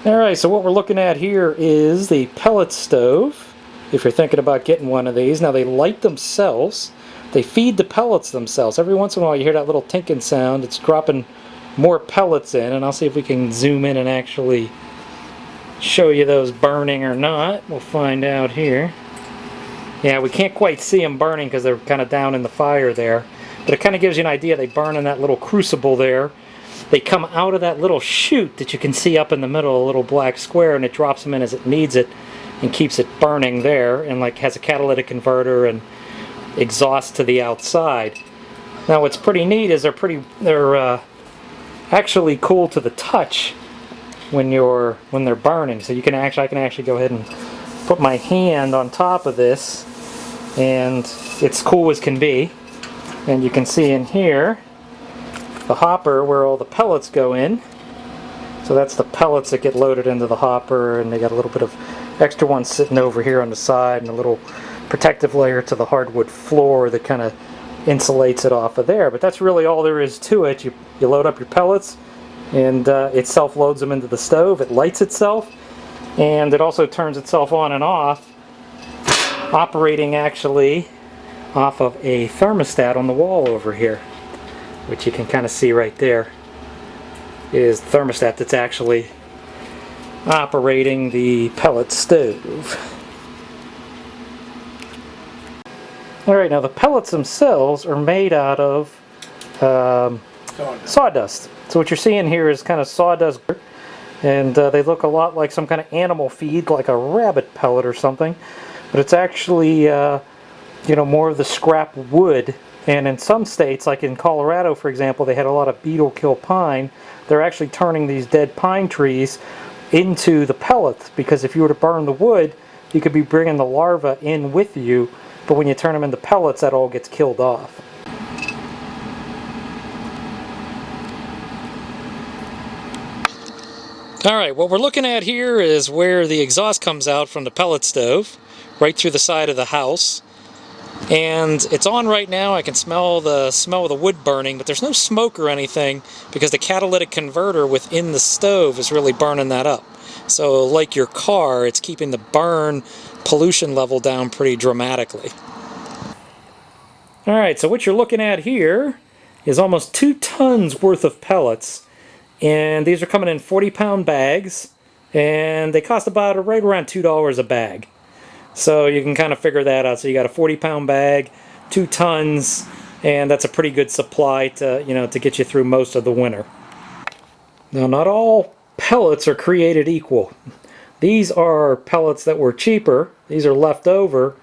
Alright, so what we're looking at here is the pellet stove. If you're thinking about getting one of these. Now they light themselves. They feed the pellets themselves. Every once in a while you hear that little tinking sound. It's dropping more pellets in, and I'll see if we can zoom in and actually show you those burning or not. We'll find out here. Yeah, we can't quite see them burning because they're kind of down in the fire there. But it kind of gives you an idea. They burn in that little crucible there. They come out of that little chute that you can see up in the middle, a little black square, and it drops them in as it needs it and keeps it burning there, and like has a catalytic converter and exhaust to the outside. Now what's pretty neat is they're actually cool to the touch when they're burning. So I can actually go ahead and put my hand on top of this, and it's cool as can be. And you can see in here the hopper where all the pellets go in. So that's the pellets that get loaded into the hopper, and they got a little bit of extra ones sitting over here on the side, and a little protective layer to the hardwood floor that kind of insulates it off of there. But that's really all there is to it. You load up your pellets, and it self-loads them into the stove. It lights itself, and it also turns itself on and off, operating actually off of a thermostat on the wall over here, which you can kind of see right there is the thermostat that's actually operating the pellet stove. Alright, now the pellets themselves are made out of sawdust. So what you're seeing here is kind of sawdust, and they look a lot like some kind of animal feed, like a rabbit pellet or something, but it's actually more of the scrap wood. And in some states, like in Colorado for example, they had a lot of beetle kill pine. They're actually turning these dead pine trees into the pellets, because if you were to burn the wood, you could be bringing the larva in with you, but when you turn them into pellets, that all gets killed off. Alright, what we're looking at here is where the exhaust comes out from the pellet stove, right through the side of the house. And it's on right now. I can smell of the wood burning, but there's no smoke or anything because the catalytic converter within the stove is really burning that up. So like your car, it's keeping the burn pollution level down pretty dramatically. Alright, so what you're looking at here is almost 2 tons worth of pellets, and these are coming in 40-pound bags, and they cost about right around $2 a bag. So you can kind of figure that out. So you got a 40-pound bag, 2 tons, and that's a pretty good supply to, to get you through most of the winter. Now, not all pellets are created equal. These are pellets that were cheaper. These are left over,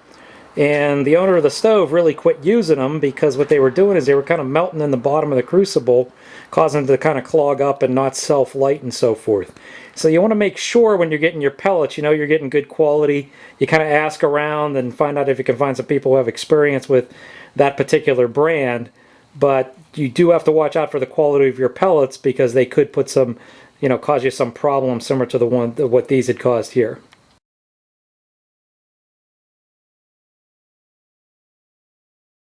and the owner of the stove really quit using them because what they were doing is they were kind of melting in the bottom of the crucible, causing them to kind of clog up and not self-light and so forth. So you want to make sure when you're getting your pellets, you're getting good quality. You kind of ask around and find out if you can find some people who have experience with that particular brand. But you do have to watch out for the quality of your pellets, because they could put some, cause you some problems similar to what these had caused here.